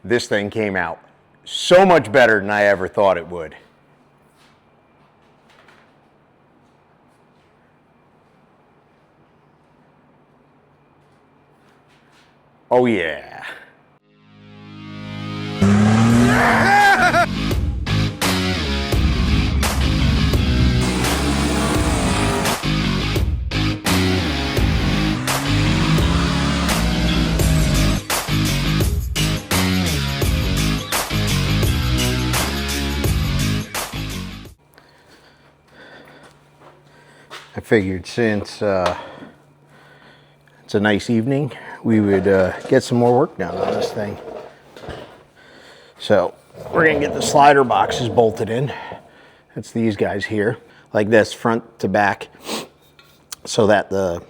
this thing came out so much better than I ever thought it would. Oh yeah. I figured since it's a nice evening, we would get some more work done on this thing. So we're gonna get the slider boxes bolted in. It's these guys here, like this, front to back, so that the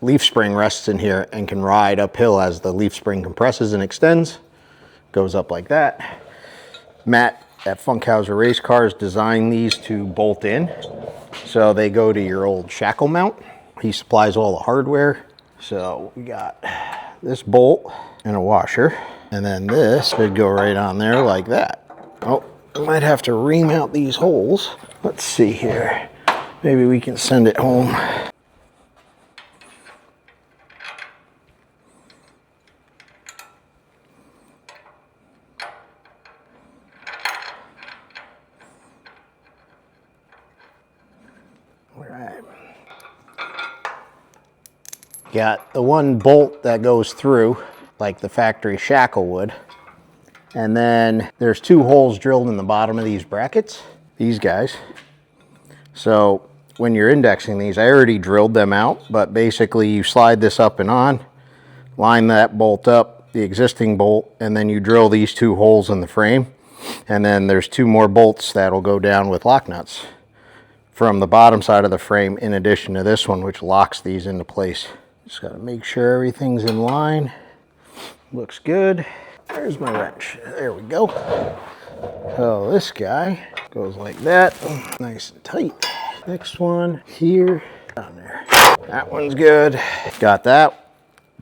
leaf spring rests in here and can ride uphill as the leaf spring compresses and extends. Goes up like that. Matt at Funkhauser Race Cars designed these to bolt in. So they go to your old shackle mount. He supplies all the hardware. So we got this bolt and a washer. And then this should go right on there like that. Oh, I might have to ream out these holes. Let's see here. Maybe we can send it home. Got the one bolt that goes through, like the factory shackle would. And then there's two holes drilled in the bottom of these brackets, these guys. So when you're indexing these, I already drilled them out, but basically you slide this up and on, line that bolt up, the existing bolt, and then you drill these two holes in the frame. And then there's two more bolts that'll go down with lock nuts from the bottom side of the frame, in addition to this one, which locks these into place. Just gotta make sure everything's in line. Looks good. There's my wrench. There we go. So this guy goes like that, nice and tight. Next one here, down there. That one's good. Got that.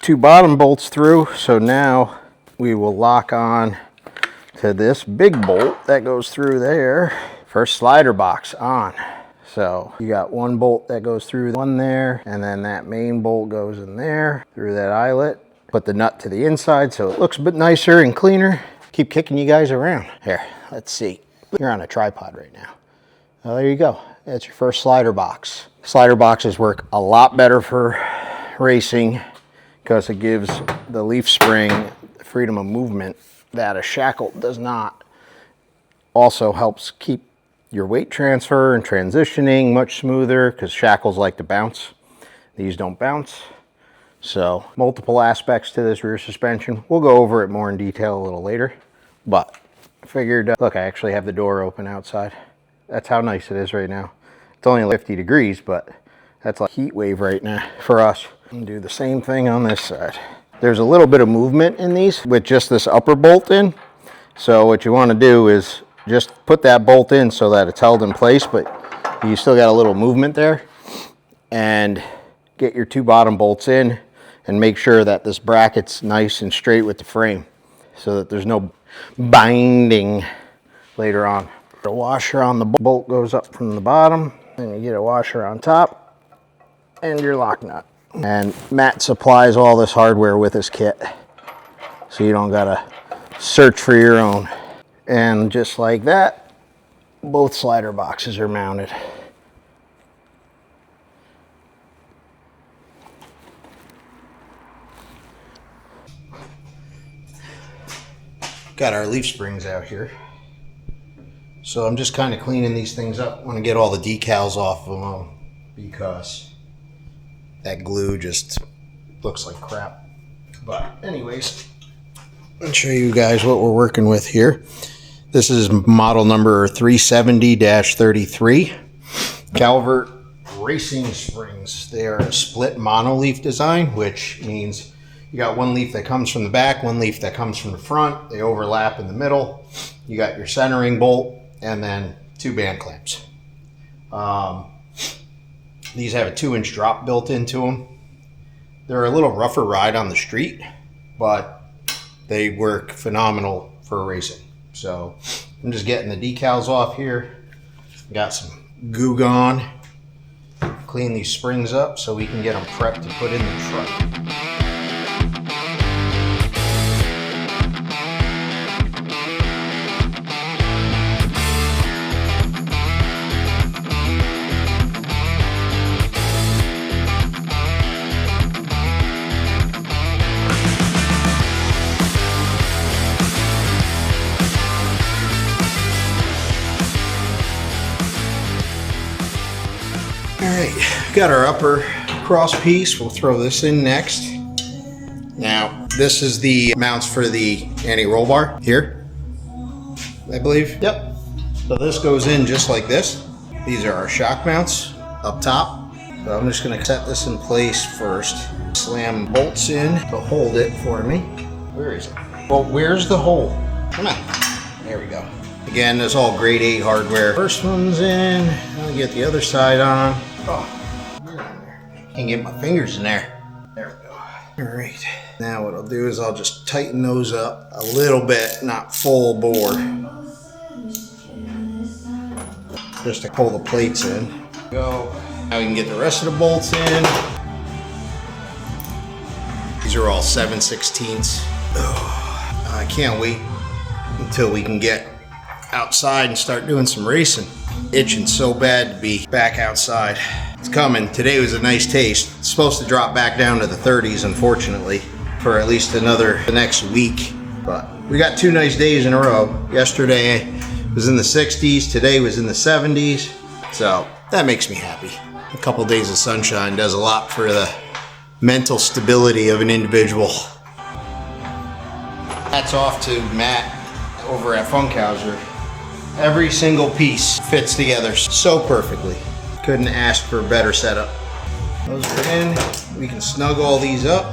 Two bottom bolts through, so now we will lock on to this big bolt that goes through there. First slider box on. So you got one bolt that goes through one there, and then that main bolt goes in there through that eyelet. Put the nut to the inside so it looks a bit nicer and cleaner. Keep kicking you guys around. Here, let's see. You're on a tripod right now. Oh, there you go. That's your first slider box. Slider boxes work a lot better for racing because it gives the leaf spring freedom of movement that a shackle does not. Also helps keep your weight transfer and transitioning much smoother because shackles like to bounce. These don't bounce. So multiple aspects to this rear suspension. We'll go over it more in detail a little later, but I figured, look, I actually have the door open outside. That's how nice it is right now. It's only 50 degrees, but that's like heat wave right now for us. And do the same thing on this side. There's a little bit of movement in these with just this upper bolt in. So what you want to do is just put that bolt in so that it's held in place, but you still got a little movement there. And get your two bottom bolts in and make sure that this bracket's nice and straight with the frame so that there's no binding later on. The washer on the bolt goes up from the bottom, and you get a washer on top and your lock nut. And Matt supplies all this hardware with his kit, so you don't gotta search for your own. And just like that, both slider boxes are mounted. Got our leaf springs out here. So I'm just kind of cleaning these things up. I want to get all the decals off of them because that glue just looks like crap. But anyways, I'll show you guys what we're working with here. This is model number 370-33 Calvert Racing Springs. They are a split monoleaf design, which means you got one leaf that comes from the back, one leaf that comes from the front. They overlap in the middle. You got your centering bolt and then two band clamps. These have a 2-inch drop built into them. They're a little rougher ride on the street, but they work phenomenal for racing. So I'm just getting the decals off here. Got some Goo Gone. Clean these springs up so we can get them prepped to put in the truck. Alright, got our upper cross piece. We'll throw this in next. Now, this is the mounts for the anti-roll bar here, I believe. Yep. So this goes in just like this. These are our shock mounts up top. So I'm just going to set this in place first. Slam bolts in to hold it for me. Where is it? Well, where's the hole? Come on. There we go. Again, this is all grade A hardware. First one's in. I'll get the other side on. Oh, you're in there. Can't get my fingers in there. There we go. All right. Now what I'll do is I'll just tighten those up a little bit, not full bore. Just to pull the plates in. Go. Now we can get the rest of the bolts in. These are all 7/16. Oh, I can't wait until we can get outside and start doing some racing. Itching so bad to be back outside. It's coming. Today was a nice taste. It's supposed to drop back down to the 30s, unfortunately, for at least the next week. But we got 2 nice days in a row. Yesterday was in the 60s, today was in the 70s. So that makes me happy. A couple days of sunshine does a lot for the mental stability of an individual. Hats off to Matt over at Funkhauser. Every single piece fits together so perfectly. Couldn't ask for a better setup. Those are in. We can snug all these up.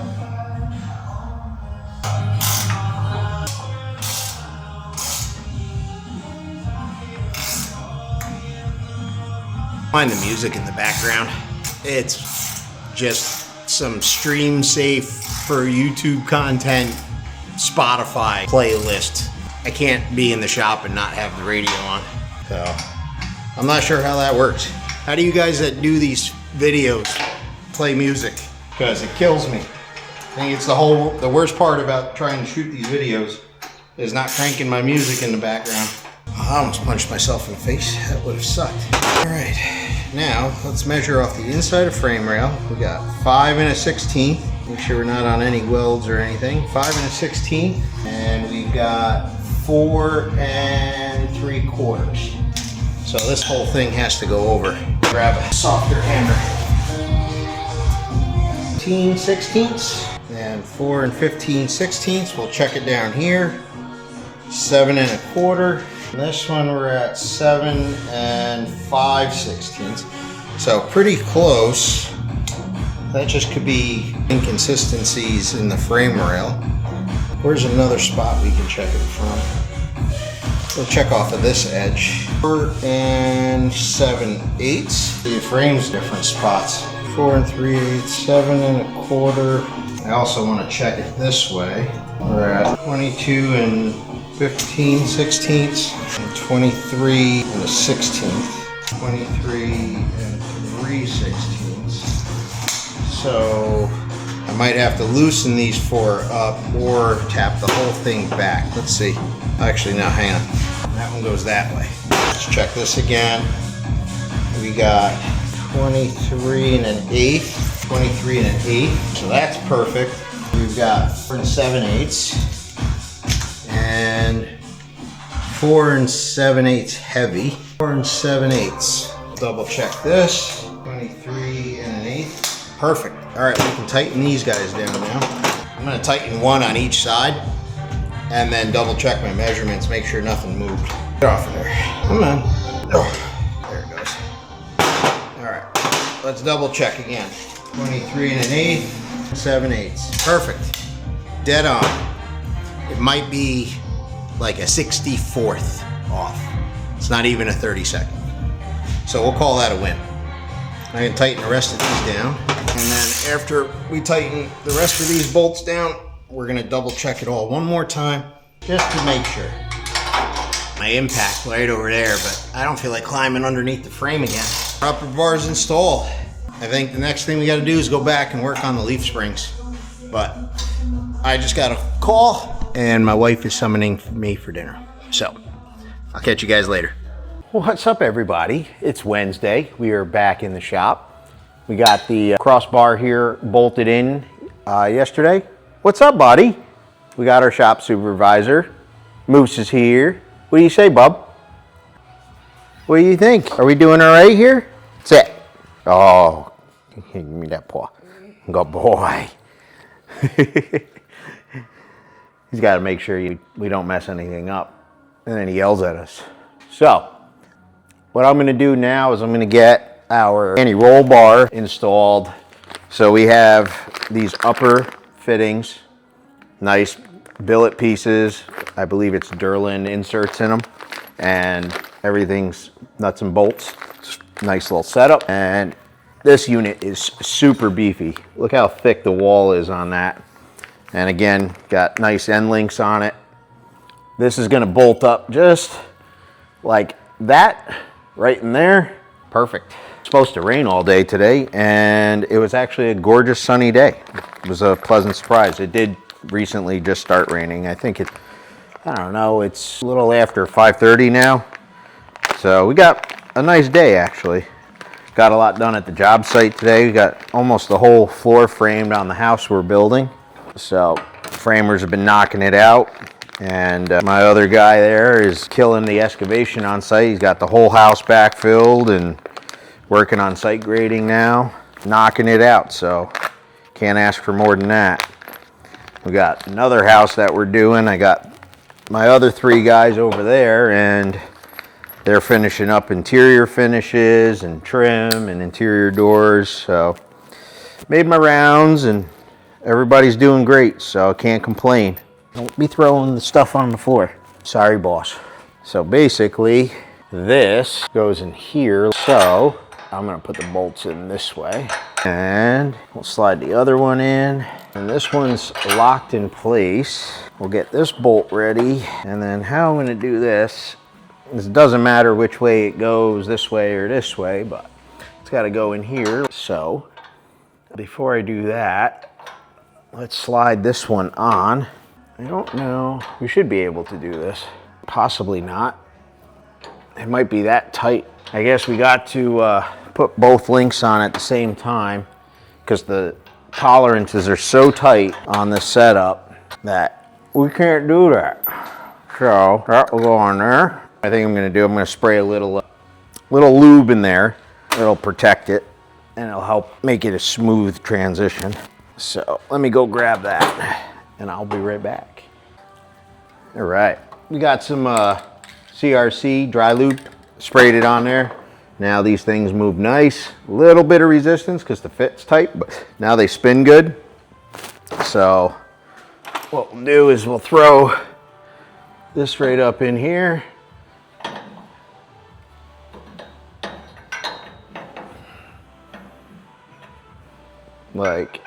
Find the music in the background. It's just some stream safe for YouTube content Spotify playlist. I can't be in the shop and not have the radio on. So I'm not sure how that works. How do you guys that do these videos play music? Because it kills me. I think it's the worst part about trying to shoot these videos is not cranking my music in the background. I almost punched myself in the face. That would have sucked. All right, now let's measure off the inside of frame rail. We got 5 1/16. Make sure we're not on any welds or anything. 5 1/16, and we've got 4 3/4. So this whole thing has to go over. Grab a softer hammer. 15 16ths and 4 15/16. We'll check it down here. 7 1/4. This one we're at 7 5/16. So pretty close. That just could be inconsistencies in the frame rail. Where's another spot we can check it from? We'll check off of this edge. 4 7/8. The frame's different spots. 4 3/8, 7 1/4. I also want to check it this way. We're at 22 15/16 and 23 1/16. 23 3/16. So I might have to loosen these 4 up or tap the whole thing back. Let's see. Actually, no, hang on. That one goes that way. Let's check this again. We got 23 1/8. 23 1/8. So that's perfect. We've got 4 7/8 and 4 7/8 heavy. 4 7/8. Double check this. 23 1/8. Perfect. All right, we can tighten these guys down now. I'm going to tighten 1 on each side and then double check my measurements, make sure nothing moved. Get off of there. Come on. Oh, there it goes. All right, let's double check again. 23 1/8, 7/8. Perfect. Dead on. It might be like a 64th off. It's not even a 32nd. So we'll call that a win. I can tighten the rest of these down. And then after we tighten the rest of these bolts down, we're gonna double check it all one more time, just to make sure. My impact right over there, but I don't feel like climbing underneath the frame again. Upper bar's installed. I think the next thing we gotta do is go back and work on the leaf springs. But I just got a call and my wife is summoning me for dinner. So I'll catch you guys later. What's up, everybody? It's Wednesday. We are back in the shop. We got the crossbar here bolted in yesterday. What's up, buddy? We got our shop supervisor. Moose is here. What do you say, bub? What do you think? Are we doing all right here? Sit. Oh, give me that paw. Good boy. He's got to make sure we don't mess anything up. And then he yells at us. So, what I'm going to do now is I'm going to get our anti-roll bar installed. So we have these upper fittings, nice billet pieces. I believe it's Derlin inserts in them, and everything's nuts and bolts. Nice little setup. And this unit is super beefy. Look how thick the wall is on that. And again, got nice end links on it. This is going to bolt up just like that, right in there. Perfect. It's supposed to rain all day today, and it was actually a gorgeous sunny day. It was a pleasant surprise. It did recently just start raining. I think I don't know, it's a little after 5:30 now. So we got a nice day, actually. Got a lot done at the job site today. We got almost the whole floor framed on the house we're building. So framers have been knocking it out. And my other guy there is killing the excavation on site. He's got the whole house backfilled and working on site grading now, knocking it out. So can't ask for more than that. We got another house that we're doing. I got my other three guys over there, and they're finishing up interior finishes and trim and interior doors. So made my rounds and everybody's doing great, so I can't complain. Don't be throwing the stuff on the floor. Sorry, boss. So basically, this goes in here. So I'm gonna put the bolts in this way. And we'll slide the other one in. And this one's locked in place. We'll get this bolt ready. And then how I'm gonna do this, it doesn't matter which way it goes, this way or this way, but it's gotta go in here. So before I do that, let's slide this one on. I don't know, we should be able to do this. Possibly not. It might be that tight. I guess we got to put both links on at the same time because the tolerances are so tight on this setup that we can't do that. So that will go on there. I think I'm gonna spray a little lube in there. It'll protect it and it'll help make it a smooth transition. So let me go grab that and I'll be right back. All right, we got some CRC dry lube, sprayed it on there. Now these things move nice, a little bit of resistance because the fit's tight, but now they spin good. So what we'll do is we'll throw this right up in here. Like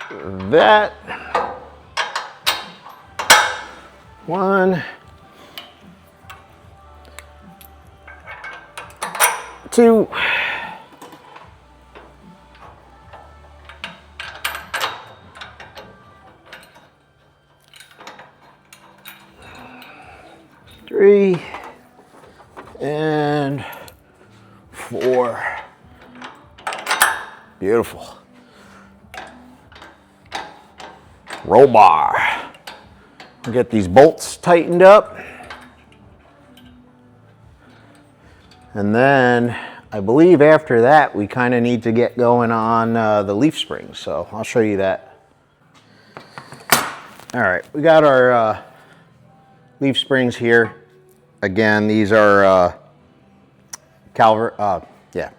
that. One, two, three, and four. Beautiful. Roll bar. We'll get these bolts tightened up. And then I believe after that we kind of need to get going on the leaf springs. So I'll show you that. All right, we got our leaf springs here. Again, these are Calvert, the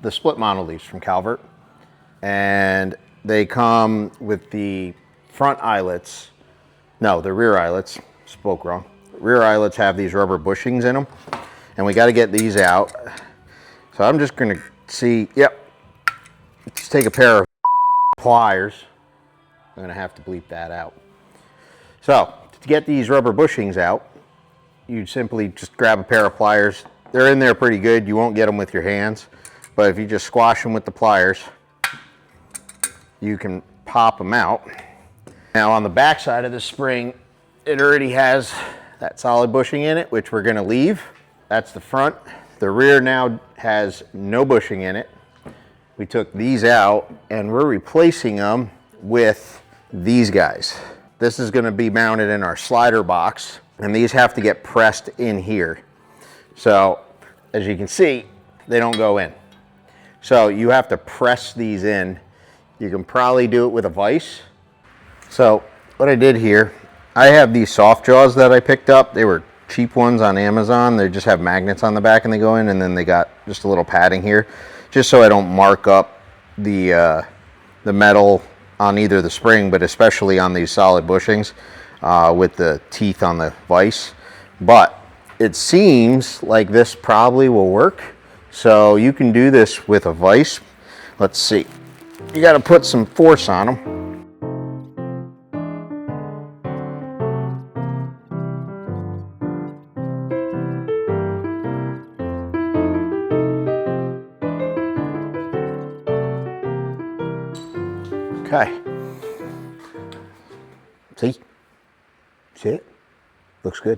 split mono leaves from Calvert. And they come with the front eyelets. No, the rear eyelets, spoke wrong. Rear eyelets have these rubber bushings in them, and we got to get these out. So I'm just gonna see, yep, let's take a pair of pliers. I'm gonna have to bleep that out. So to get these rubber bushings out, you simply just grab a pair of pliers. They're in there pretty good. You won't get them with your hands, but if you just squash them with the pliers, you can pop them out. Now on the back side of the spring, it already has that solid bushing in it, which we're gonna leave. That's the front. The rear now has no bushing in it. We took these out and we're replacing them with these guys. This is gonna be mounted in our slider box, and these have to get pressed in here. So as you can see, they don't go in. So you have to press these in. You can probably do it with a vise. So what I did here, I have these soft jaws that I picked up. They were cheap ones on Amazon. They just have magnets on the back and they go in, and then they got just a little padding here, just so I don't mark up the metal on either the spring, but especially on these solid bushings with the teeth on the vise. But it seems like this probably will work. So you can do this with a vise. Let's see. You got to put some force on them. Okay. See it? Looks good.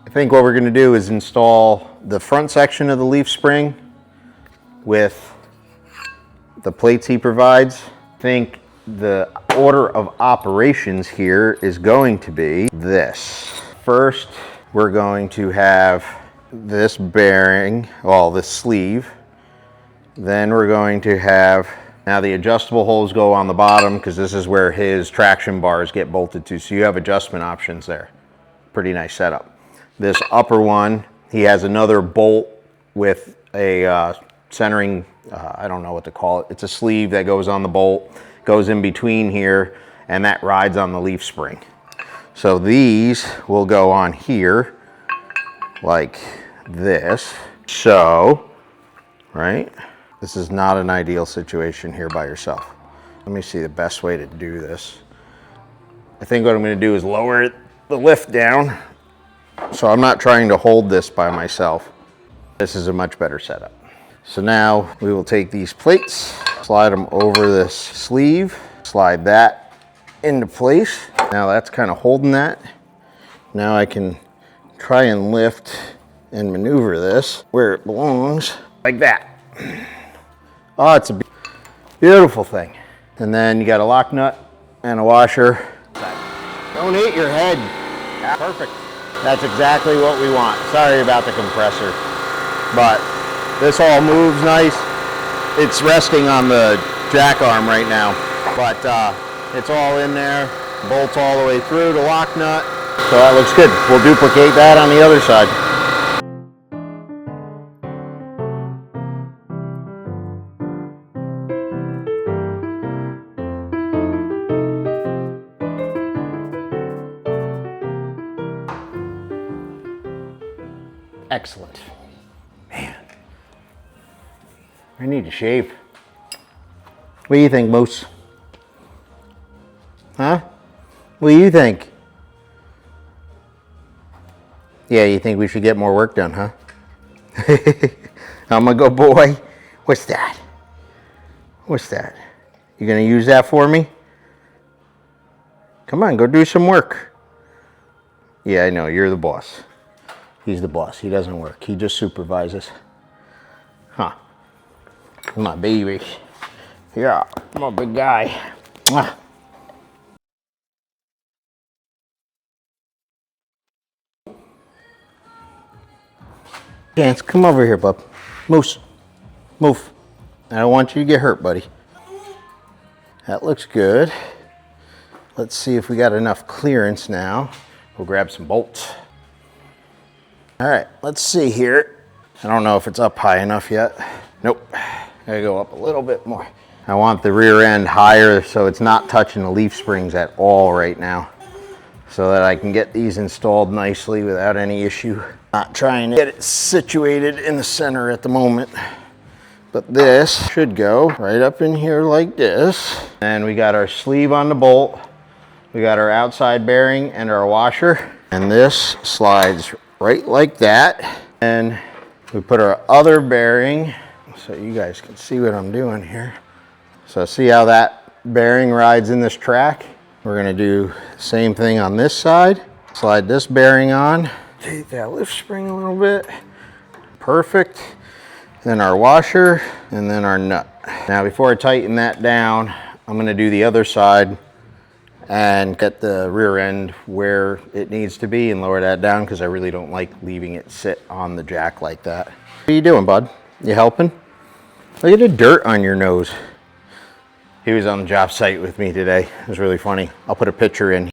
I think what we're going to do is install the front section of the leaf spring with the plates he provides. I think the order of operations here is going to be this. First, we're going to have this bearing, well, this sleeve. Then we're going to have, now the adjustable holes go on the bottom because this is where his traction bars get bolted to. So you have adjustment options there. Pretty nice setup. This upper one, he has another bolt with a centering, I don't know what to call it. It's a sleeve that goes on the bolt, goes in between here, and that rides on the leaf spring. So these will go on here like this. So, right? This is not an ideal situation here by yourself. Let me see the best way to do this. I think what I'm going to do is lower the lift down, so I'm not trying to hold this by myself. This is a much better setup. So now we will take these plates, slide them over this sleeve, slide that into place. Now that's kind of holding that. Now I can try and lift and maneuver this where it belongs, like that. Oh, it's a beautiful thing. And then you got a lock nut and a washer. Don't hit your head. Perfect. That's exactly what we want. Sorry about the compressor, but this all moves nice. It's resting on the jack arm right now, but it's all in there. Bolts all the way through the lock nut. So that looks good. We'll duplicate that on the other side. Excellent. Man, I need to shave. What do you think, Moose? Huh? What do you think? Yeah, you think we should get more work done, huh? I'm a good boy. What's that? What's that? You gonna use that for me? Come on, go do some work. Yeah, I know, you're the boss. He's the boss. He doesn't work. He just supervises. Huh. My baby. Yeah, I'm a big guy. Mwah. Chance, come over here, bub. Moose. Move. I don't want you to get hurt, buddy. That looks good. Let's see if we got enough clearance now. We'll grab some bolts. All right, let's see here. I don't know if it's up high enough yet. Nope, gotta go up a little bit more. I want the rear end higher so it's not touching the leaf springs at all right now, so that I can get these installed nicely without any issue. Not trying to get it situated in the center at the moment, but this should go right up in here like this. And we got our sleeve on the bolt. We got our outside bearing and our washer, and this slides right like that. And we put our other bearing, so you guys can see what I'm doing here. So see how that bearing rides in this track? We're gonna do the same thing on this side. Slide this bearing on, take that lift spring a little bit. Perfect. Then our washer, and then our nut. Now before I tighten that down, I'm gonna do the other side and get the rear end where it needs to be and lower that down, because I really don't like leaving it sit on the jack like that. What are you doing, bud? You helping? Look at the dirt on your nose. He was on the job site with me today. It was really funny. I'll put a picture in.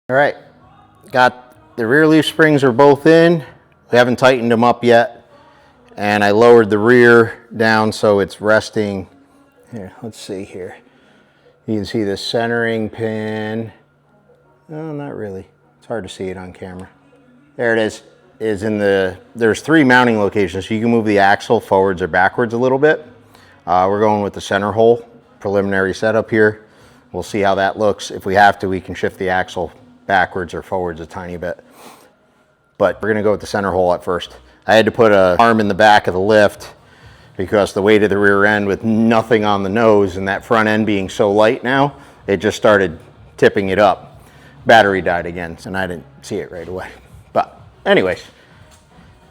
All right, got the rear leaf springs are both in. We haven't tightened them up yet. And I lowered the rear down so it's resting. Here, let's see here. You can see the centering pin. No, not really. It's hard to see it on camera. There it is. There's 3 mounting locations, so you can move the axle forwards or backwards a little bit. We're going with the center hole, preliminary setup here. We'll see how that looks. If we have to, we can shift the axle backwards or forwards a tiny bit. But we're gonna go with the center hole at first. I had to put an arm in the back of the lift because the weight of the rear end with nothing on the nose and that front end being so light now, it just started tipping it up. Battery died again, and I didn't see it right away. But anyways,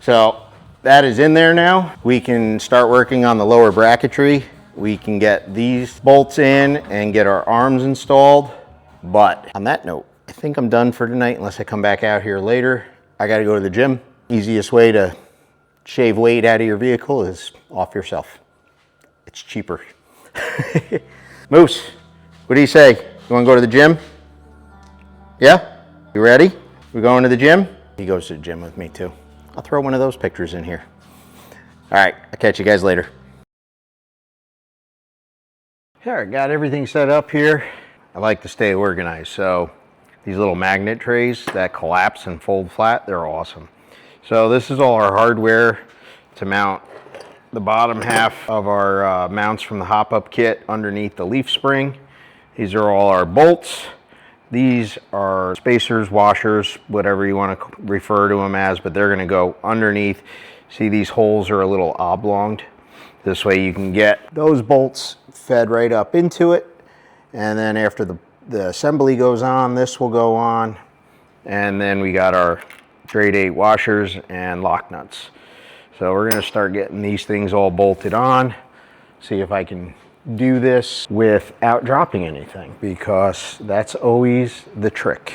so that is in there now. We can start working on the lower bracketry. We can get these bolts in and get our arms installed. But on that note, I think I'm done for tonight unless I come back out here later. I gotta go to the gym. Easiest way to shave weight out of your vehicle is off yourself. It's cheaper. Moose, what do you say? You wanna go to the gym? Yeah? You ready? We going to the gym? He goes to the gym with me too. I'll throw one of those pictures in here. All right, I'll catch you guys later. All right, got everything set up here. I like to stay organized, so these little magnet trays that collapse and fold flat, they're awesome. So this is all our hardware to mount the bottom half of our mounts from the hop-up kit underneath the leaf spring. These are all our bolts. These are spacers, washers, whatever you want to refer to them as, but they're going to go underneath. See, these holes are a little oblonged. This way you can get those bolts fed right up into it. And then after the assembly goes on, this will go on. And then we got our grade 8 washers and lock nuts. So we're going to start getting these things all bolted on. See if I can do this without dropping anything, because that's always the trick.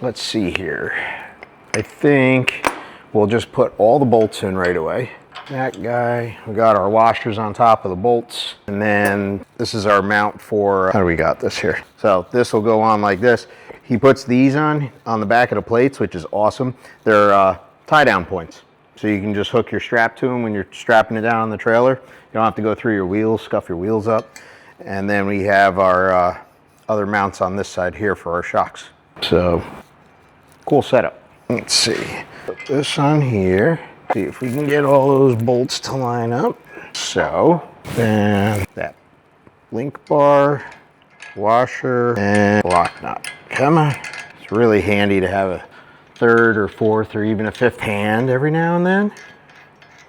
Let's see here. I think we'll just put all the bolts in right away. That guy, we got our washers on top of the bolts, and then this is our mount for, how do we got this here? So this will go on like this. He puts these on the back of the plates, which is awesome. They're tie down points. So you can just hook your strap to them when you're strapping it down on the trailer. You don't have to go through your wheels, scuff your wheels up. And then we have our other mounts on this side here for our shocks. So, cool setup. Let's see, put this on here. See if we can get all those bolts to line up. So, then that link bar, washer, and lock nut. Come on. It's really handy to have a third or fourth or even a fifth hand every now and then.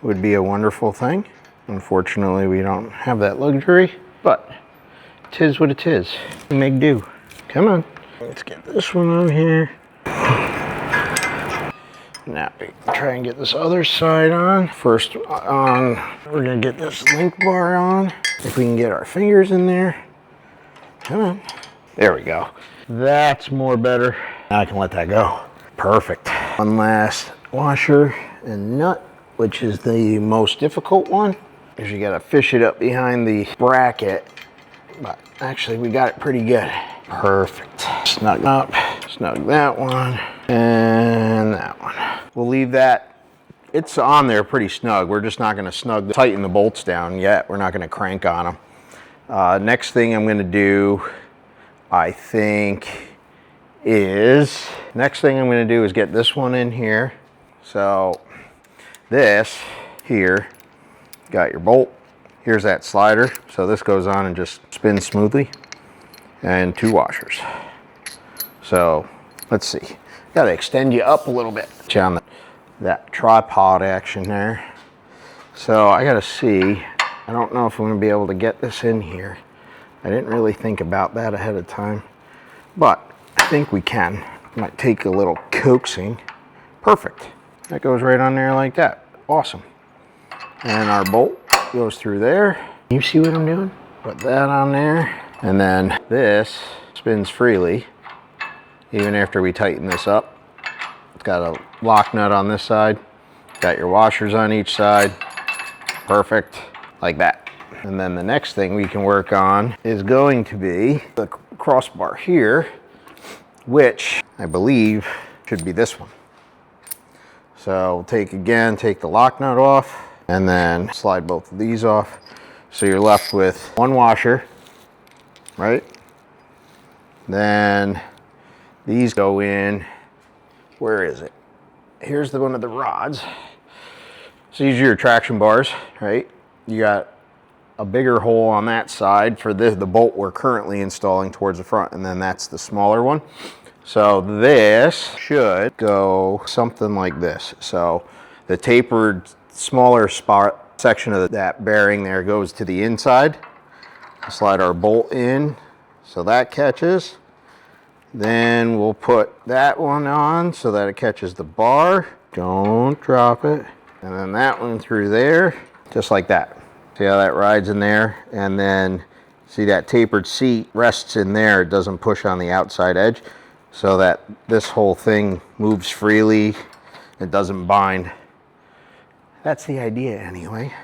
Would be a wonderful thing. Unfortunately, we don't have that luxury, but 'tis what it is. We make do. Come on. Let's get this one on here. Now we can try and get this other side on. First on, we're gonna get this link bar on. If we can get our fingers in there. Come on. There we go. That's more better. Now I can let that go. Perfect. One last washer and nut, which is the most difficult one, because you gotta fish it up behind the bracket. But actually we got it pretty good. Perfect. Snug up, snug that one, and that one. We'll leave that. It's on there pretty snug. We're just not gonna tighten the bolts down yet. We're not gonna crank on them. Next thing I'm gonna do, I think, is get this one in here. So this here, got your bolt, here's that slider. So this goes on and just spins smoothly. And 2 washers. So let's see. Got to extend you up a little bit. On that tripod action there. So I got to see. I don't know if I'm going to be able to get this in here. I didn't really think about that ahead of time, but I think we can. Might take a little coaxing. Perfect. That goes right on there like that. Awesome. And our bolt goes through there. You see what I'm doing? Put that on there. And then this spins freely, even after we tighten this up. It's got a lock nut on this side. Got your washers on each side. Perfect, like that. And then the next thing we can work on is going to be the crossbar here, which I believe should be this one. So we'll take the lock nut off and then slide both of these off. So you're left with 1 washer, right? Then these go in, where is it? Here's one of the rods. So these are your traction bars, right? You got a bigger hole on that side for the bolt we're currently installing towards the front, and then that's the smaller one. So this should go something like this. So the tapered smaller section of that bearing there goes to the inside. Slide our bolt in so that catches. Then we'll put that one on so that it catches the bar. Don't drop it. And then that one through there, just like that. See how that rides in there? And then see that tapered seat rests in there. It doesn't push on the outside edge so that this whole thing moves freely. It doesn't bind. That's the idea anyway.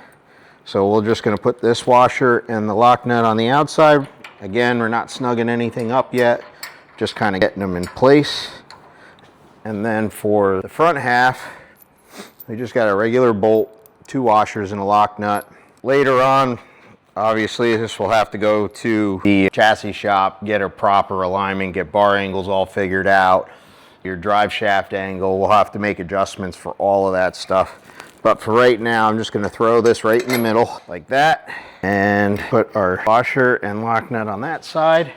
So we're just gonna put this washer and the lock nut on the outside. Again, we're not snugging anything up yet, just kind of getting them in place. And then for the front half, we just got a regular bolt, 2 washers and a lock nut. Later on, obviously this will have to go to the chassis shop, get a proper alignment, get bar angles all figured out, your drive shaft angle. We'll have to make adjustments for all of that stuff. But for right now, I'm just gonna throw this right in the middle like that and put our washer and lock nut on that side.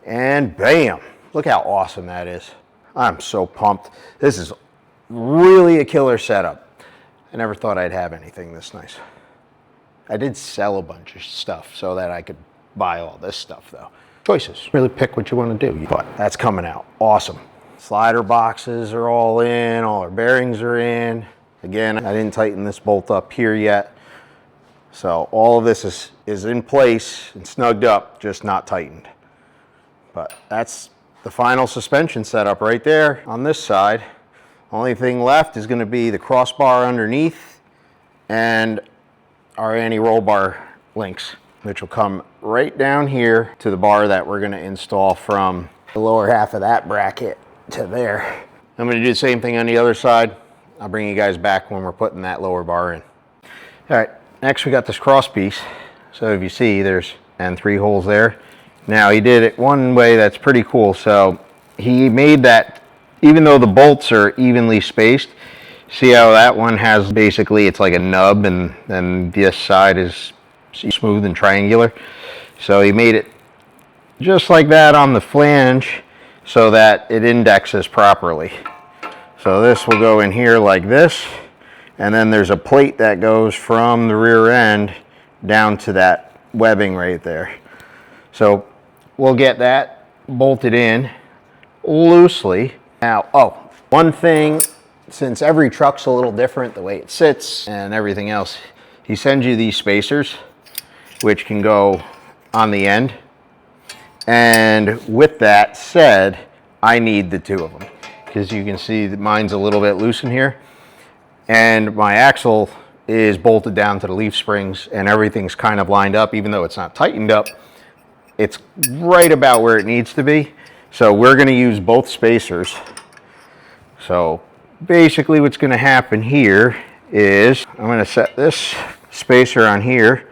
And bam, look how awesome that is. I'm so pumped. This is really a killer setup. I never thought I'd have anything this nice. I did sell a bunch of stuff so that I could buy all this stuff though. Choices, really pick what you want to do, but that's coming out awesome. Slider boxes are all in, all our bearings are in. Again, I didn't tighten this bolt up here yet. So all of this is in place and snugged up, just not tightened. But that's the final suspension setup right there on this side. Only thing left is going to be the crossbar underneath and our anti-roll bar links, which will come right down here to the bar that we're going to install from the lower half of that bracket to there. I'm going to do the same thing on the other side. I'll bring you guys back when we're putting that lower bar in. All right, next we got this cross piece. So if you see, there's 3 holes there. Now he did it one way that's pretty cool. So he made that, even though the bolts are evenly spaced, see how that one has basically, it's like a nub, and then this side is smooth and triangular. So he made it just like that on the flange so that it indexes properly. So this will go in here like this, and then there's a plate that goes from the rear end down to that webbing right there. So we'll get that bolted in loosely. Now, one thing, since every truck's a little different, the way it sits and everything else, he sends you these spacers, which can go on the end. And with that said, I need the 2 of them. Because you can see that mine's a little bit loose in here. And my axle is bolted down to the leaf springs and everything's kind of lined up, even though it's not tightened up. It's right about where it needs to be. So we're going to use both spacers. So basically what's going to happen here is I'm going to set this spacer on here,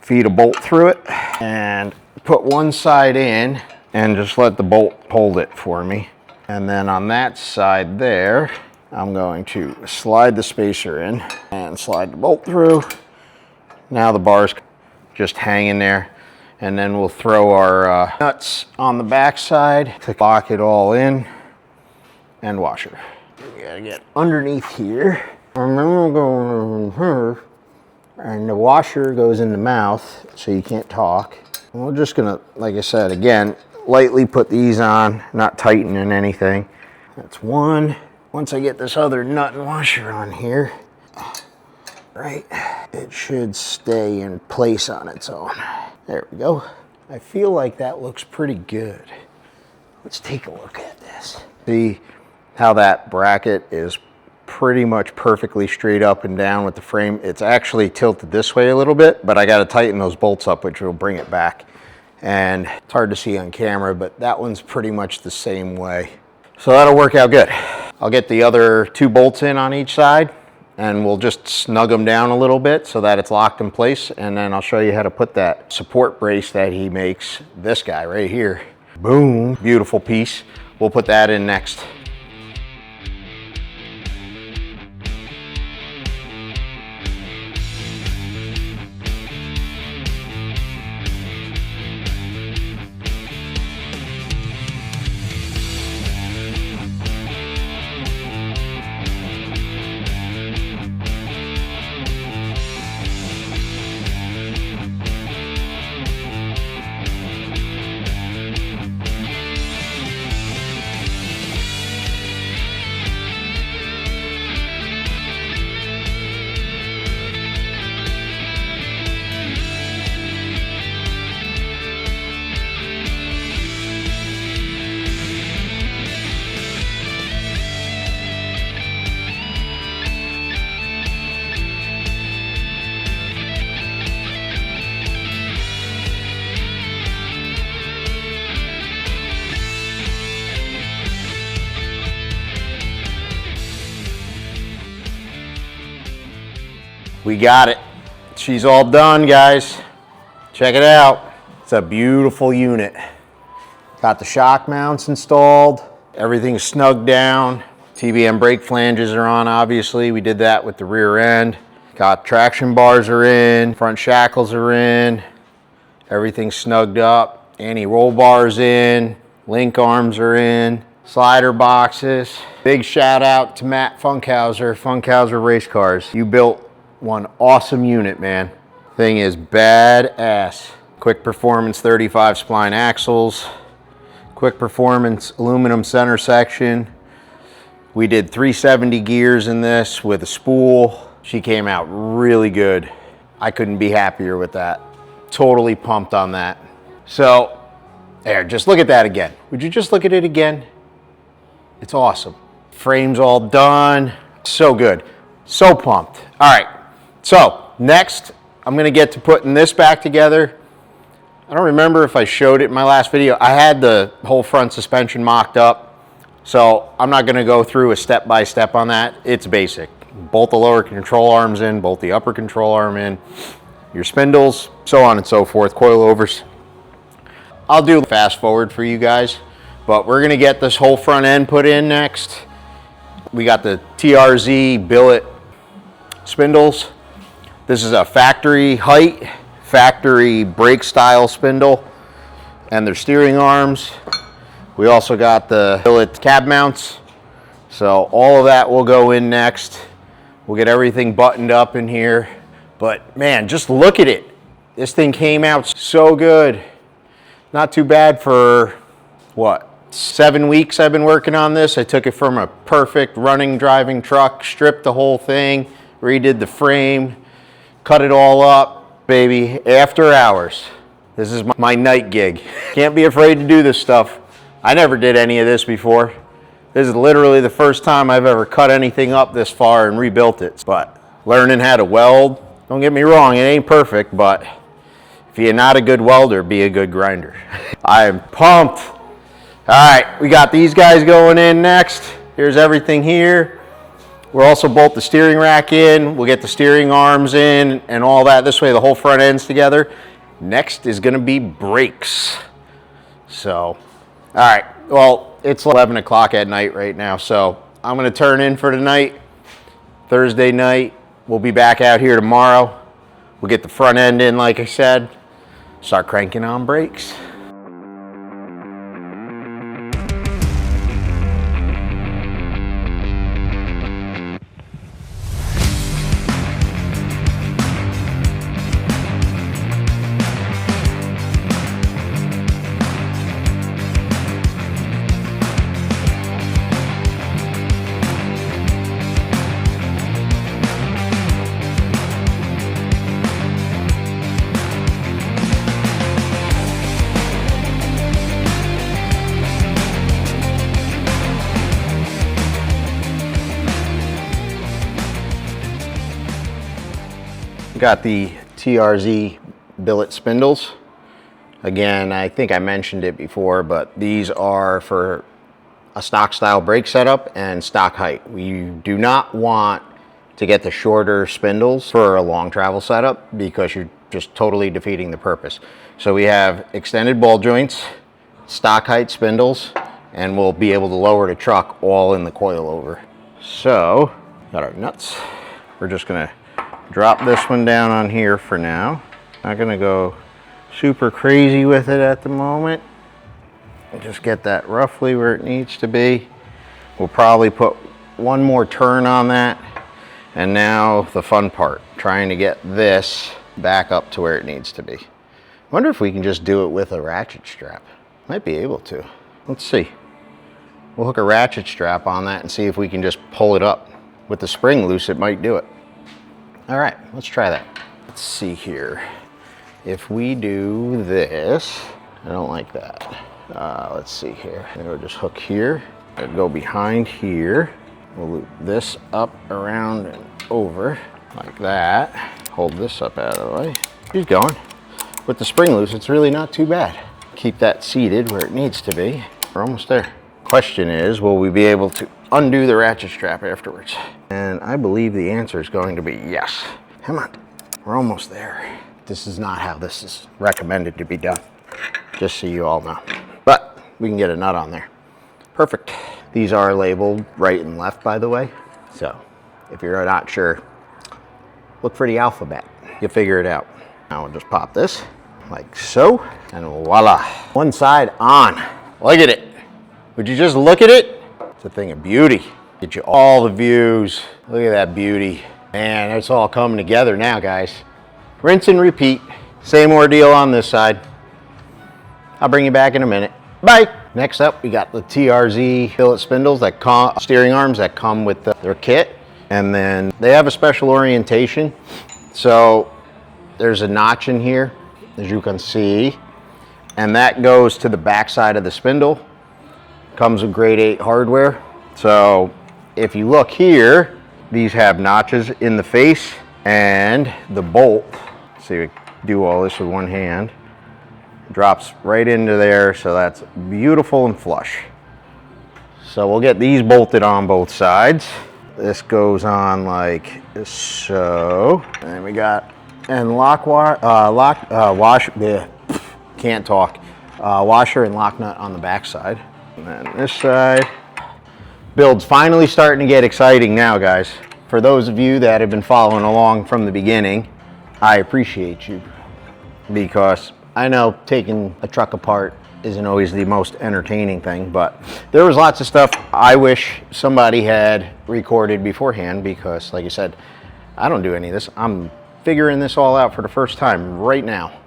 feed a bolt through it, and put one side in and just let the bolt hold it for me. And then on that side there, I'm going to slide the spacer in and slide the bolt through. Now the bar's just hanging there. And then we'll throw our nuts on the back side to lock it all in, and washer. We gotta get underneath here. I remember going in here, and the washer goes in the mouth, so you can't talk. And we're just gonna, like I said, again, lightly put these on, not tightening anything. That's one. Once I get this other nut and washer on here, right, it should stay in place on its own. There we go. I feel like that looks pretty good. Let's take a look at this. See how that bracket is pretty much perfectly straight up and down with the frame. It's actually tilted this way a little bit, but I got to tighten those bolts up, which will bring it back. And it's hard to see on camera, but that one's pretty much the same way. So that'll work out good. I'll get the other 2 bolts in on each side, and we'll just snug them down a little bit so that it's locked in place. And then I'll show you how to put that support brace that he makes, this guy right here. Boom, beautiful piece. We'll put that in next. We got it. She's all done, guys. Check it out. It's a beautiful unit. Got the shock mounts installed. Everything's snugged down. TBM brake flanges are on, obviously. We did that with the rear end. Got traction bars are in. Front shackles are in. Everything's snugged up. Anti-roll bars in. Link arms are in. Slider boxes. Big shout out to Matt Funkhauser Race Cars. You built one awesome unit, man. Thing is badass. Quick Performance 35 spline axles. Quick Performance aluminum center section. We did 370 gears in this with a spool. She came out really good. I couldn't be happier with that. Totally pumped on that. So, there, just look at that again. Would you just look at it again? It's awesome. Frame's all done. So good. So pumped. All right. So next, I'm gonna get to putting this back together. I don't remember if I showed it in my last video. I had the whole front suspension mocked up, so I'm not gonna go through a step-by-step on that. It's basic. Bolt the lower control arms in, bolt the upper control arm in, your spindles, so on and so forth, coilovers. I'll do fast forward for you guys, but we're gonna get this whole front end put in next. We got the TRZ billet spindles. This is a factory height, factory brake style spindle, and their steering arms. We also got the billet cab mounts. So all of that will go in next. We'll get everything buttoned up in here. But man, just look at it. This thing came out so good. Not too bad for, what, 7 weeks I've been working on this. I took it from a perfect running, driving truck, stripped the whole thing, redid the frame, cut it all up, baby, after hours. This is my night gig. Can't be afraid to do this stuff. I never did any of this before. This is literally the first time I've ever cut anything up this far and rebuilt it. But learning how to weld, don't get me wrong, it ain't perfect, but if you're not a good welder, be a good grinder. I am pumped. All right, we got these guys going in next. Here's everything here. We'll also bolt the steering rack in. We'll get the steering arms in and all that. This way the whole front end's together. Next is gonna be brakes. So, all right, well, it's 11 o'clock at night right now, so I'm gonna turn in for tonight. Thursday night, we'll be back out here tomorrow. We'll get the front end in, like I said, start cranking on brakes. Got the TRZ billet spindles. Again, I think I mentioned it before, but these are for a stock style brake setup and stock height. We do not want to get the shorter spindles for a long travel setup because you're just totally defeating the purpose. So we have extended ball joints, stock height spindles, and we'll be able to lower the truck all in the coilover. So, got our nuts. We're just gonna drop this one down on here for now. Not gonna go super crazy with it at the moment. Just get that roughly where it needs to be. We'll probably put one more turn on that. And now the fun part, trying to get this back up to where it needs to be. Wonder if we can just do it with a ratchet strap. Might be able to. Let's see. We'll hook a ratchet strap on that and see if we can just pull it up. With the spring loose, it might do it. All right, let's try that. Let's see here. If we do this, I don't like that. Let's see here. I'm gonna just hook here. I'd go behind here. We'll loop this up, around, and over like that. Hold this up out of the way. Keep going. With the spring loose, it's really not too bad. Keep that seated where it needs to be. We're almost there. Question is, will we be able to undo the ratchet strap afterwards? And I believe the answer is going to be yes. Come on, we're almost there. This is not how this is recommended to be done, just so you all know. But we can get a nut on there. Perfect. These are labeled right and left, by the way. So if you're not sure, look for the alphabet. You'll figure it out. Now we'll just pop this like so, and voila. One side on. Look at it. Would you just look at it? It's a thing of beauty. Get you all the views. Look at that beauty. Man, it's all coming together now, guys. Rinse and repeat. Same ordeal on this side. I'll bring you back in a minute. Bye. Next up, we got the TRZ billet spindles, that steering arms that come with their kit. And then they have a special orientation. So there's a notch in here, as you can see. And that goes to the back side of the spindle. Comes with grade 8 hardware. So if you look here, these have notches in the face and the bolt. See, we do all this with one hand. Drops right into there, so that's beautiful and flush. So we'll get these bolted on both sides. This goes on like so. And then we got washer and lock nut on the back side. And then this side. Build's finally starting to get exciting now, guys. For those of you that have been following along from the beginning, I appreciate you, because I know taking a truck apart isn't always the most entertaining thing, but there was lots of stuff I wish somebody had recorded beforehand, because like I said, I don't do any of this. I'm figuring this all out for the first time right now.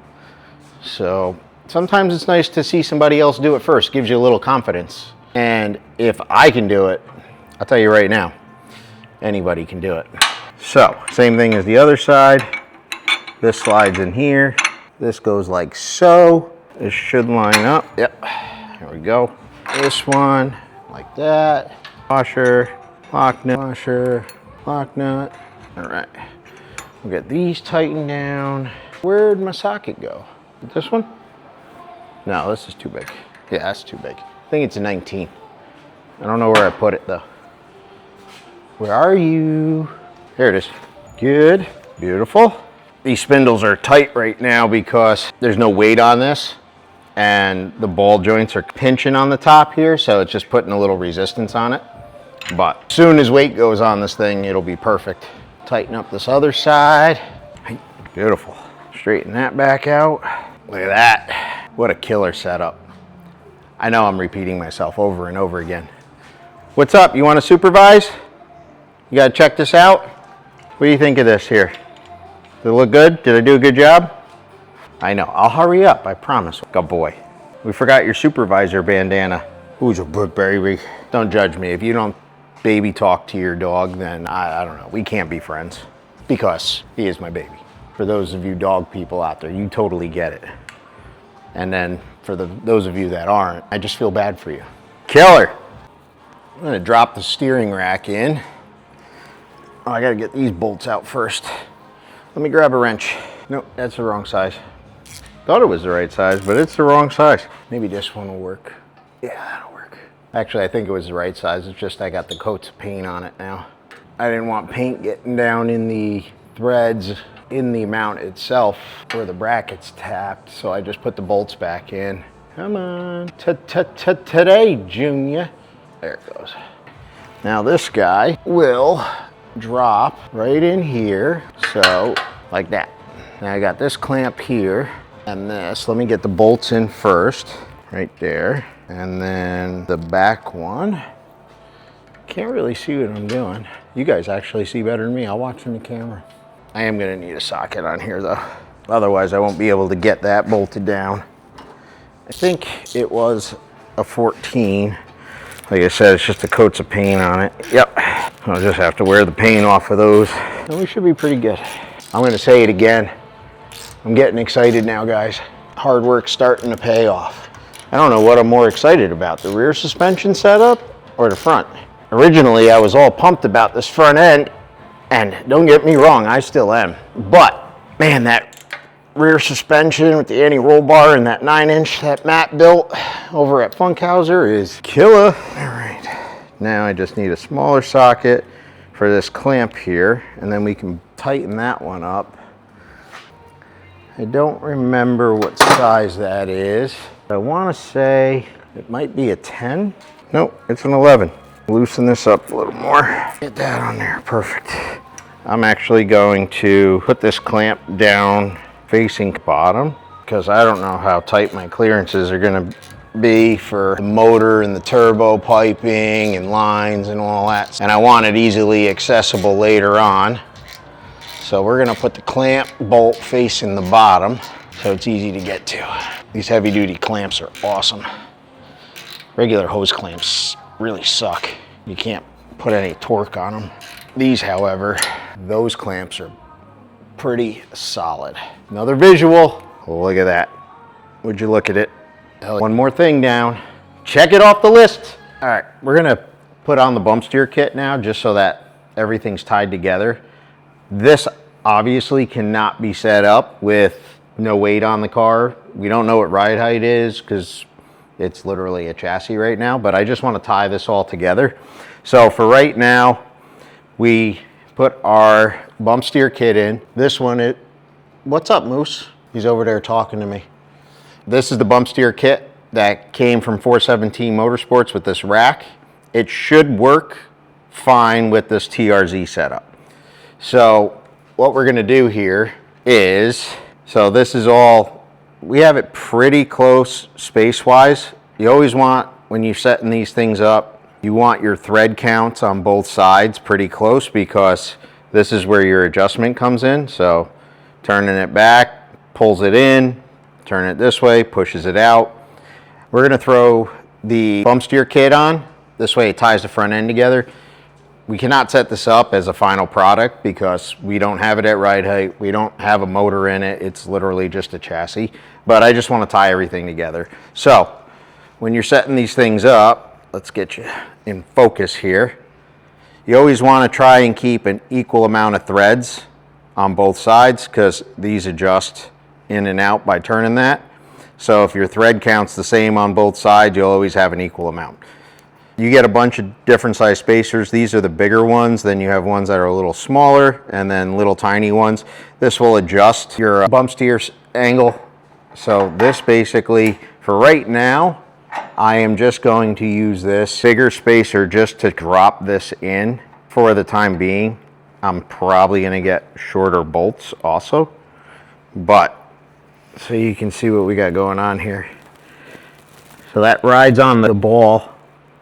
So sometimes it's nice to see somebody else do it first. Gives you a little confidence. And if I can do it, I'll tell you right now, anybody can do it. So, same thing as the other side. This slides in here. This goes like so. This should line up. Yep, here we go. This one, like that. Washer, lock nut, washer, lock nut. All right, we'll get these tightened down. Where'd my socket go? This one? No, this is too big. Yeah, that's too big. I think it's a 19. I don't know where I put it though. Where are you? There it is. Good, beautiful. These spindles are tight right now because there's no weight on this, and the ball joints are pinching on the top here, so it's just putting a little resistance on it. But as soon as weight goes on this thing, it'll be perfect. Tighten up this other side. Beautiful. Straighten that back out. Look at that. What a killer setup. I know I'm repeating myself over and over again. What's up? You want to supervise? You got to check this out? What do you think of this here? Did it look good? Did I do a good job? I know. I'll hurry up. I promise. Good boy. We forgot your supervisor bandana. Who's a good baby? Don't judge me. If you don't baby talk to your dog, then I don't know. We can't be friends because he is my baby. For those of you dog people out there, you totally get it. And then for those of you that aren't, I just feel bad for you. Killer. I'm gonna drop the steering rack in. Oh, I gotta get these bolts out first. Let me grab a wrench. Nope, that's the wrong size. Thought it was the right size, but it's the wrong size. Maybe this one will work. Yeah, that'll work. Actually, I think it was the right size. It's just I got the coats of paint on it now. I didn't want paint getting down in the threads in the mount itself where the bracket's tapped, so I just put the bolts back in. Come on, today, Junior. There it goes. Now this guy will drop right in here, so like that. Now I got this clamp here and this. Let me get the bolts in first, right there, and then the back one. Can't really see what I'm doing. You guys actually see better than me. I'll watch in the camera. I am gonna need a socket on here though. Otherwise I won't be able to get that bolted down. I think it was a 14. Like I said, it's just the coats of paint on it. Yep, I'll just have to wear the paint off of those. And we should be pretty good. I'm gonna say it again. I'm getting excited now, guys. Hard work's starting to pay off. I don't know what I'm more excited about, the rear suspension setup or the front. Originally, I was all pumped about this front end, and don't get me wrong, I still am. But, man, that rear suspension with the anti-roll bar and that 9-inch that Matt built over at Funkhauser is killer. All right, now I just need a smaller socket for this clamp here, and then we can tighten that one up. I don't remember what size that is. I want to say it might be a 10. Nope, it's an 11. Loosen this up a little more. Get that on there, perfect. I'm actually going to put this clamp down facing bottom because I don't know how tight my clearances are going to be for the motor and the turbo piping and lines and all that. And I want it easily accessible later on. So we're going to put the clamp bolt facing the bottom so it's easy to get to. These heavy duty clamps are awesome. Regular hose clamps really suck. You can't put any torque on them. These, however, those clamps are pretty solid. Another visual. Look at that. Would you look at it? One more thing down. Check it off the list. All right, we're gonna put on the bump steer kit now just so that everything's tied together. This obviously cannot be set up with no weight on the car. We don't know what ride height is because it's literally a chassis right now, but I just want to tie this all together. So for right now, we put our bump steer kit in. This one, what's up, Moose? He's over there talking to me. This is the bump steer kit that came from 417 Motorsports with this rack. It should work fine with this TRZ setup. So what we're gonna do here is, so this is all, we have it pretty close space-wise. You always want, when you're setting these things up, you want your thread counts on both sides pretty close because this is where your adjustment comes in. So turning it back, pulls it in, turn it this way, pushes it out. We're gonna throw the bump steer kit on. This way it ties the front end together. We cannot set this up as a final product because we don't have it at ride height. We don't have a motor in it. It's literally just a chassis, but I just want to tie everything together. So when you're setting these things up, let's get you in focus here. You always want to try and keep an equal amount of threads on both sides because these adjust in and out by turning that. So if your thread count's the same on both sides, you'll always have an equal amount. You get a bunch of different size spacers. These are the bigger ones. Then you have ones that are a little smaller and then little tiny ones. This will adjust your bump steer angle. So this basically, for right now, I am just going to use this bigger spacer just to drop this in for the time being. I'm probably gonna get shorter bolts also. But, so you can see what we got going on here. So that rides on the ball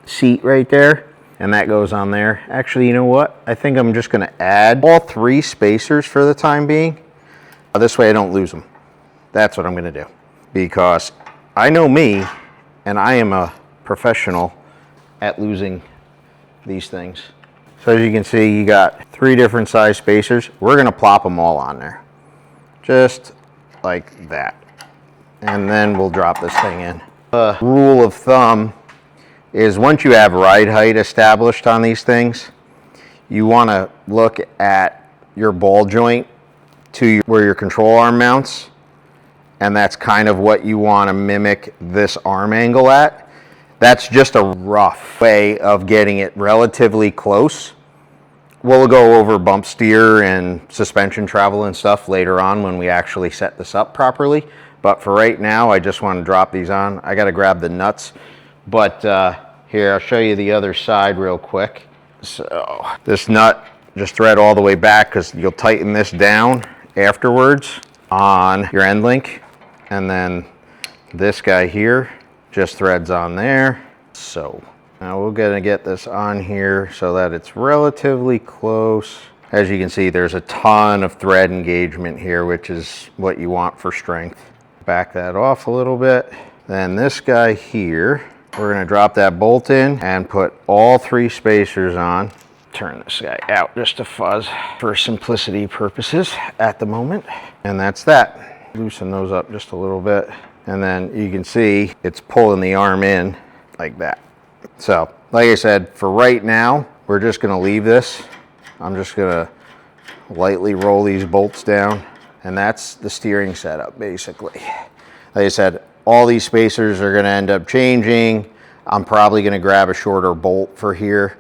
seat right there, and that goes on there. Actually, you know what? I think I'm just gonna add all 3 spacers for the time being. This way I don't lose them. That's what I'm gonna do. Because I know me, and I am a professional at losing these things. So as you can see, you got 3 different size spacers. We're gonna plop them all on there. Just like that. And then we'll drop this thing in. The rule of thumb is once you have ride height established on these things, you wanna look at your ball joint to where your control arm mounts, and that's kind of what you want to mimic this arm angle at. That's just a rough way of getting it relatively close. We'll go over bump steer and suspension travel and stuff later on when we actually set this up properly, but for right now I just want to drop these on. I got to grab the nuts, but here I'll show you the other side real quick. So this nut, just thread all the way back because you'll tighten this down afterwards on your end link, and then this guy here just threads on there. So now we're gonna get this on here so that it's relatively close. As you can see, there's a ton of thread engagement here, which is what you want for strength. Back that off a little bit. Then this guy here, we're gonna drop that bolt in and put all 3 spacers on. Turn this guy out just to fuzz for simplicity purposes at the moment. And that's that. Loosen those up just a little bit. And then you can see it's pulling the arm in like that. So, like I said, for right now, we're just gonna leave this. I'm just gonna lightly roll these bolts down, and that's the steering setup, basically. Like I said, all these spacers are gonna end up changing. I'm probably gonna grab a shorter bolt for here.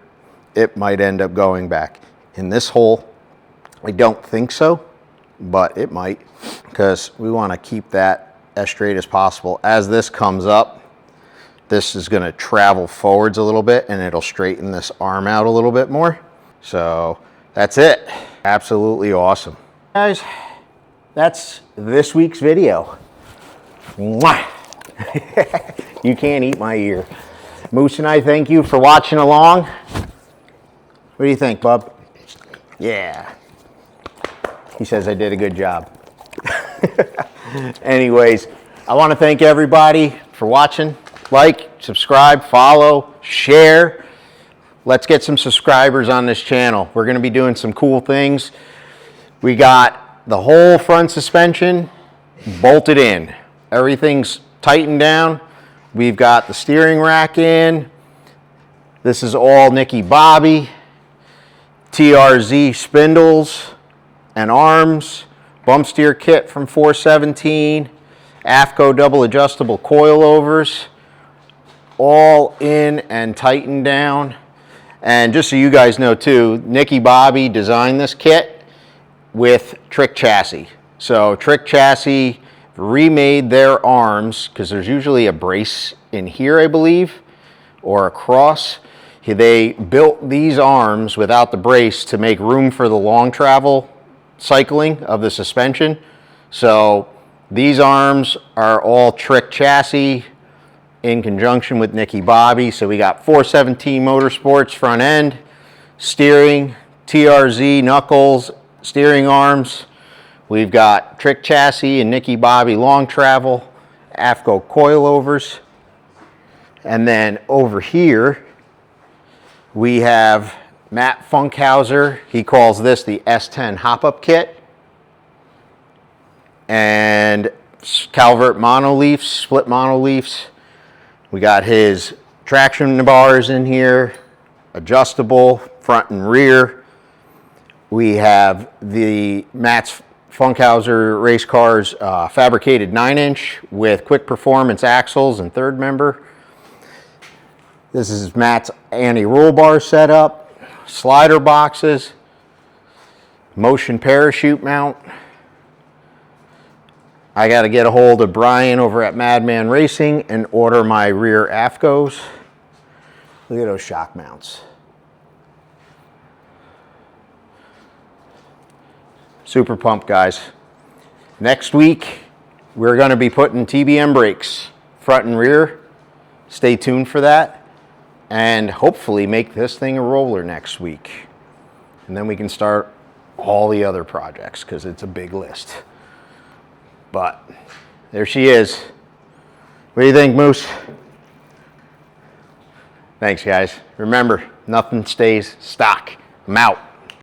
It might end up going back in this hole. I don't think so, but it might, because we want to keep that as straight as possible. As this comes up, this is going to travel forwards a little bit, and it'll straighten this arm out a little bit more. So that's it. Absolutely awesome. Guys, that's this week's video. Mwah! You can't eat my ear. Moose and I thank you for watching along. What do you think, bub? Yeah. He says I did a good job. Anyways, I want to thank everybody for watching. Like, subscribe, follow, share. Let's get some subscribers on this channel. We're going to be doing some cool things. We got the whole front suspension bolted in. Everything's tightened down. We've got the steering rack in. This is all Nickky Bobby. TRZ Spindles and arms, bump steer kit from 417, AFCO double adjustable coilovers, all in and tightened down. And just so you guys know too, Nickky Bobby designed this kit with Trick Chassis. So Trick Chassis remade their arms, because there's usually a brace in here, I believe, or a cross. They built these arms without the brace to make room for the long travel cycling of the suspension. So these arms are all Trick Chassis in conjunction with Nickky Bobby. So we got 417 Motorsports front end, steering, TRZ knuckles, steering arms. We've got Trick Chassis and Nickky Bobby long travel, AFCO coilovers. And then over here, we have Matt Funkhauser. He calls this the S10 hop-up kit. And Calvert monoleafs, split monoleafs. We got his traction bars in here, adjustable front and rear. We have the Matt's Funkhauser race cars fabricated 9-inch with quick performance axles and third member. This is Matt's anti-roll bar setup, slider boxes, motion parachute mount. I got to get a hold of Brian over at Madman Racing and order my rear AFCOs. Look at those shock mounts. Super pumped, guys. Next week, we're going to be putting TBM brakes, front and rear. Stay tuned for that. And hopefully make this thing a roller next week. And then we can start all the other projects because it's a big list. But there she is. What do you think, Moose? Thanks, guys. Remember, nothing stays stock. I'm out.